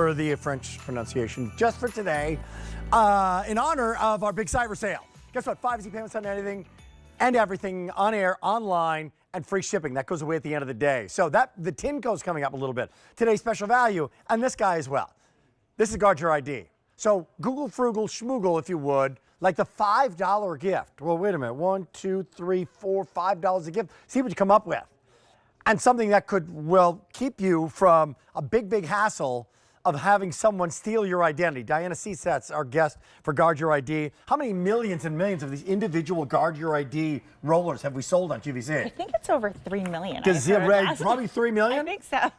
for the French pronunciation just for today in honor of our big cyber sale. Guess what? 5 easy payments on anything and everything on air, online, and free shipping. That goes away at the end of the day. So the Tinco's coming up a little bit. Today's special value, and this guy as well. This is Guard Your ID. So Google Frugal Schmoogle, if you would, like the $5 gift. Well, wait a minute. $1, $2, $3, $4, $5 a gift. See what you come up with. And something that could, well, keep you from a big, big hassle of having someone steal your identity. Diana Cset's our guest for Guard Your ID. How many millions and millions of these individual Guard Your ID rollers have we sold on QVC? I think it's over 3 million. Probably 3 million? I think so.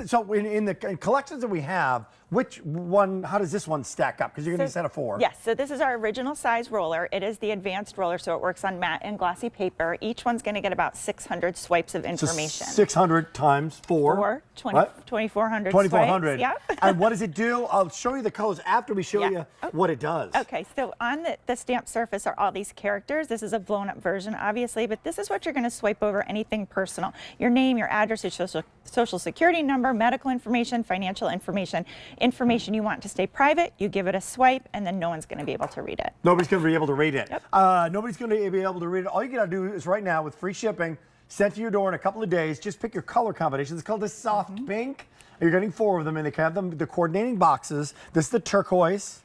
So in the collections that we have, which one, how does this one stack up? Because you're going to set of 4. Yes, so this is our original size roller. It is the advanced roller, so it works on matte and glossy paper. Each one's going to get about 600 swipes of information. So 600 times 4. 2,400 2,400. swipes. Yeah. And what does it do? I'll show you the colors after we show you what it does. Okay, so on the stamp surface are all these characters. This is a blown up version, obviously, but this is what you're going to swipe over, anything personal. Your name, your address, your social security number, medical information, financial information you want to stay private, you give it a swipe, and then no one's going to be able to read it. Nobody's going to be able to read it. Yep. Nobody's going to be able to read it. All you got to do is right now, with free shipping, sent to your door in a couple of days, just pick your color combination. It's called the soft pink. You're getting 4 of them, and they have them, the coordinating boxes. This is the turquoise.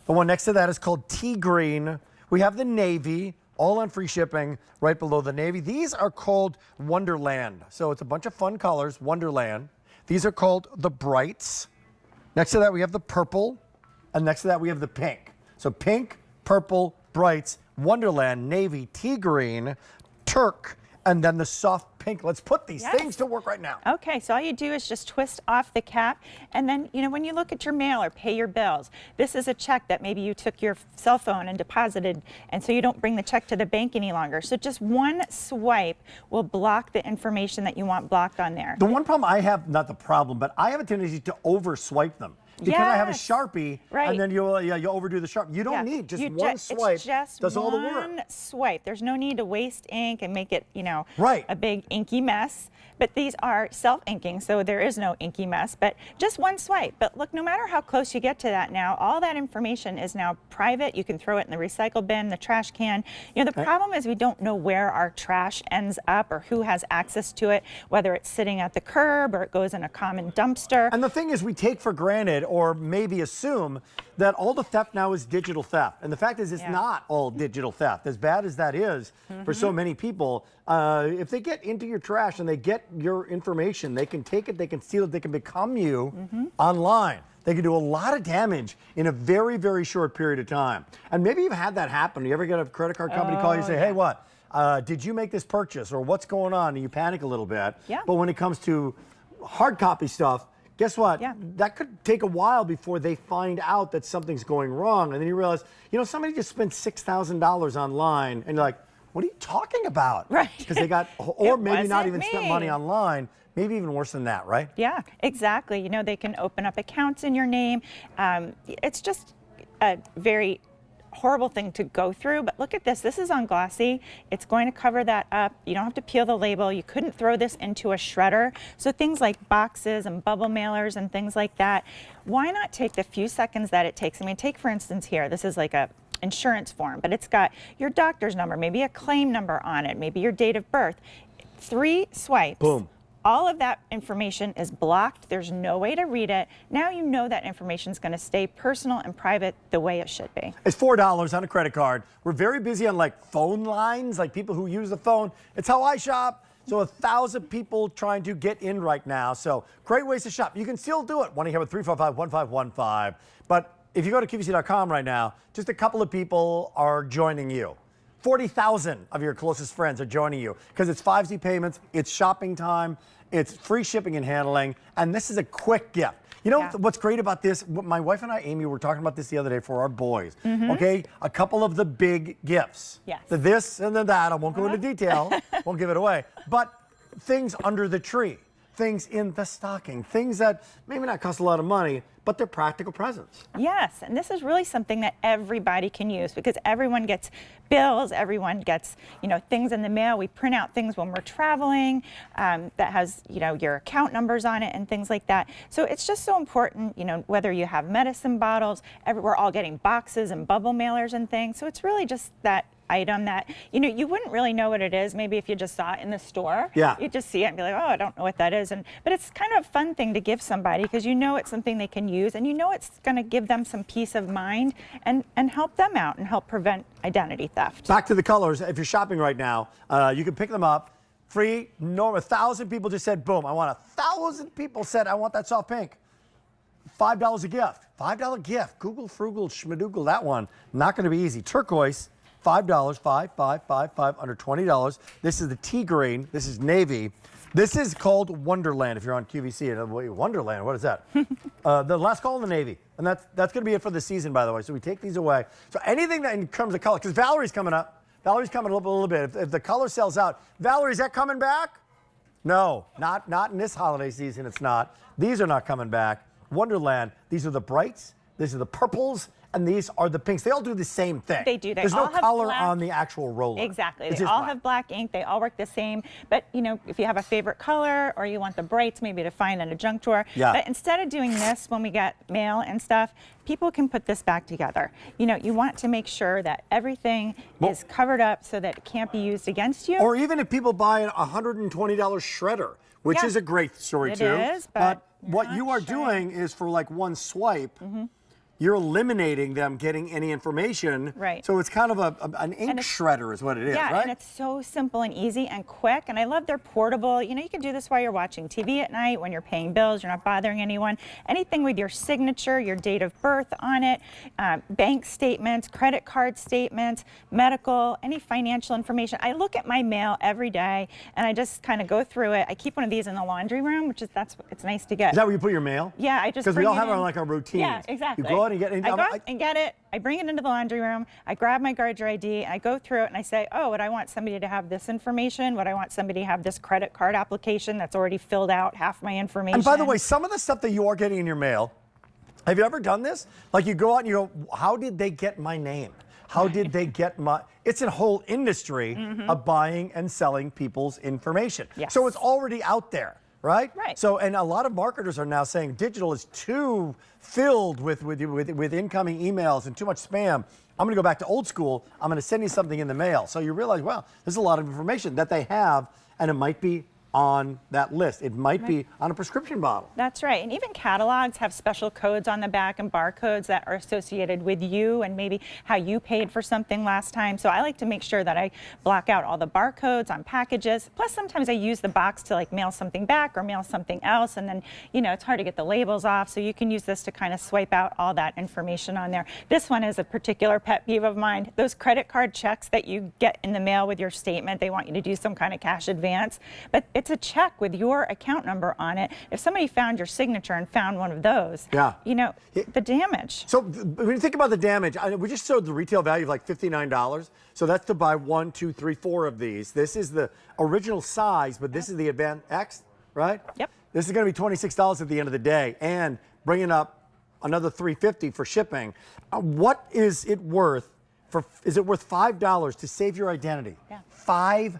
The one next to that is called tea green. We have the navy, all on free shipping, right below the navy. These are called Wonderland. So it's a bunch of fun colors, Wonderland. These are called the brights. Next to that, we have the purple, and next to that, we have the pink. So pink, purple, brights, Wonderland, navy, tea green, turk, and then the soft pink. Let's put these things to work right now. Okay, so all you do is just twist off the cap, and then, you know, when you look at your mail or pay your bills, this is a check that maybe you took your cell phone and deposited, and so you don't bring the check to the bank any longer. So just one swipe will block the information that you want blocked on there. The one problem I have, not the problem, but I have a tendency to over swipe them. Because I have a Sharpie, and then you overdo the Sharpie. You don't need just one swipe. It's just does all the work. one swipe. There's no need to waste ink and make it, you know, a big inky mess. But these are self-inking, so there is no inky mess. But just one swipe. But look, no matter how close you get to that now, all that information is now private. You can throw it in the recycle bin, the trash can. You know, the problem is we don't know where our trash ends up or who has access to it, whether it's sitting at the curb or it goes in a common dumpster. And the thing is, we take for granted or maybe assume that all the theft now is digital theft. And the fact is, it's not all digital theft. As bad as that is for so many people, if they get into your trash and they get your information, they can take it, they can steal it, they can become you online. They can do a lot of damage in a very, very short period of time. And maybe you've had that happen. You ever get a credit card company call you and say, hey, what? Did you make this purchase? Or what's going on? And you panic a little bit. Yeah. But when it comes to hard copy stuff, guess what? That could take a while before they find out that something's going wrong. And then you realize, you know, somebody just spent $6,000 online, and you're like, what are you talking about? Right. Because they got, or maybe not even spent money online, maybe even worse than that, right? Yeah, exactly. You know, they can open up accounts in your name. It's just a very horrible thing to go through, but look at this. This is on glossy. It's going to cover that up. You don't have to peel the label. You couldn't throw this into a shredder. So things like boxes and bubble mailers and things like that, why not take the few seconds that it takes? I mean, take for instance here, this is like a insurance form, but it's got your doctor's number, maybe a claim number on it, maybe your date of birth. 3 swipes. Boom. All of that information is blocked. There's no way to read it. Now you know that information is going to stay personal and private the way it should be. It's $4 on a credit card. We're very busy on like phone lines, like people who use the phone. It's how I shop. So 1,000 people trying to get in right now. So great ways to shop. You can still do it. 1-800-345-1515. But if you go to QVC.com right now, just a couple of people are joining you. 40,000 of your closest friends are joining you because it's 5 easy payments, it's shopping time, it's free shipping and handling, and this is a quick gift. You know what's great about this? My wife and I, Amy, were talking about this the other day for our boys. Okay, a couple of the big gifts. Yes. The this and the that. I won't go into detail, won't give it away. But things under the tree. things in the stocking, things that maybe not cost a lot of money, but they're practical presents. Yes, and this is really something that everybody can use because everyone gets bills, everyone gets, things in the mail. We print out things when we're traveling that has, your account numbers on it and things like that. So it's just so important, whether you have medicine bottles, we're all getting boxes and bubble mailers and things. So it's really just that item that, you wouldn't really know what it is. Maybe if you just saw it in the store, yeah, you'd just see it and be like, oh, I don't know what that is. But it's kind of a fun thing to give somebody because it's something they can use and it's going to give them some peace of mind and help them out and help prevent identity theft. Back to the colors. If you're shopping right now, you can pick them up free. 1,000 people just said, boom, I want 1,000 people said, I want that soft pink. $5 a gift. $5 gift. Google, frugal, schmadoogle, that one. Not going to be easy. Turquoise. $5, five, under $20. This is the tea green. This is navy. This is called Wonderland. If you're on QVC, Wonderland, what is that? The last call in the navy. And that's going to be it for the season, by the way. So we take these away. So anything that in terms of color, because Valerie's coming up. Valerie's coming up a little bit. If the color sells out, Valerie, is that coming back? No, not in this holiday season. It's not. These are not coming back. Wonderland. These are the brights. These are the purples. And these are the pinks. They all do the same thing. They do. There's no color on the actual roller. Exactly. They all have black ink. They all work the same. But, if you have a favorite color or you want the brights maybe to find in a junk drawer. Yeah. But instead of doing this when we get mail and stuff, people can put this back together. You want to make sure that everything is covered up so that it can't be used against you. Or even if people buy a $120 shredder, which is a great story too. It is, but what you are doing is for like one swipe, you're eliminating them getting any information. Right. So it's kind of an ink shredder is what it is, yeah, right? And it's so simple and easy and quick. And I love they're portable. You can do this while you're watching TV at night, when you're paying bills, you're not bothering anyone. Anything with your signature, your date of birth on it, bank statements, credit card statements, medical, any financial information. I look at my mail every day and I just kind of go through it. I keep one of these in the laundry room, it's nice to get. Is that where you put your mail? Yeah, I just because we all have our routines. Yeah, exactly. You go out and get it. I go out and get it. I bring it into the laundry room. I grab my guard ID and I go through it and I say, oh, would I want somebody to have this information? Would I want somebody to have this credit card application that's already filled out half my information? And by the way, some of the stuff that you are getting in your mail, have you ever done this? Like you go out and you go, how did they get my name? How did they get my... It's a whole industry of buying and selling people's information. Yes. So it's already out there. Right? Right. So, and a lot of marketers are now saying digital is too filled with incoming emails and too much spam. I'm going to go back to old school. I'm going to send you something in the mail. So you realize, wow, there's a lot of information that they have, and it might be on that list. It might be on a prescription bottle. That's right. And even catalogs have special codes on the back and barcodes that are associated with you and maybe how you paid for something last time. So I like to make sure that I block out all the barcodes on packages. Plus, sometimes I use the box to like mail something back or mail something else. And then, it's hard to get the labels off. So you can use this to kind of swipe out all that information on there. This one is a particular pet peeve of mine. Those credit card checks that you get in the mail with your statement, they want you to do some kind of cash advance. But it's a check with your account number on it. If somebody found your signature and found one of those, the damage. So when you think about the damage, we just showed the retail value of like $59. So that's to buy 1, 2, 3, 4 of these. This is the original size, but this is the Advanced X, right? Yep. This is going to be $26 at the end of the day, and bringing up another $3.50 for shipping. What is it worth? Is it worth $5 to save your identity? Yeah. $5.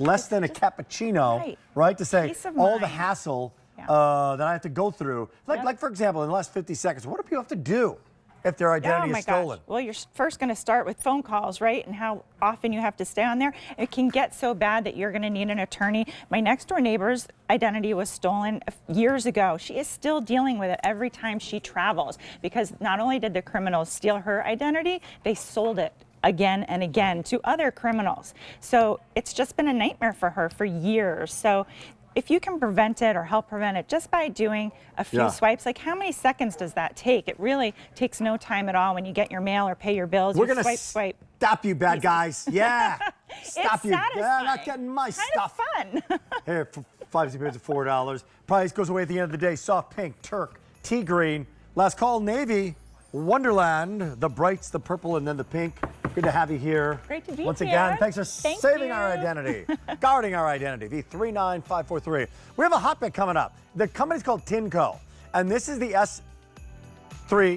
Less than a cappuccino, right? To say all the hassle that I have to go through. Like for example, in the last 50 seconds, what do people have to do if their identity is stolen? Well, you're first going to start with phone calls, right? And how often you have to stay on there. It can get so bad that you're going to need an attorney. My next door neighbor's identity was stolen years ago. She is still dealing with it every time she travels because not only did the criminals steal her identity, they sold it again and again to other criminals. So it's just been a nightmare for her for years. So if you can prevent it or help prevent it just by doing a few swipes, like how many seconds does that take? It really takes no time at all when you get your mail or pay your bills. We're going to stop you bad guys. Yeah. Stop you. Satisfying. Yeah, I'm not getting my stuff. Kind of fun. Here, 5 zippers at $4. Price goes away at the end of the day. Soft pink, turk, tea green. Last call, navy, Wonderland, the brights, the purple, and then the pink. Good to have you here. Great to be Once here. again, thanks for Thank saving you. our identity, guarding our identity. The 39543. We have a hot pick coming up. The company's called Tinco, and this is the S3.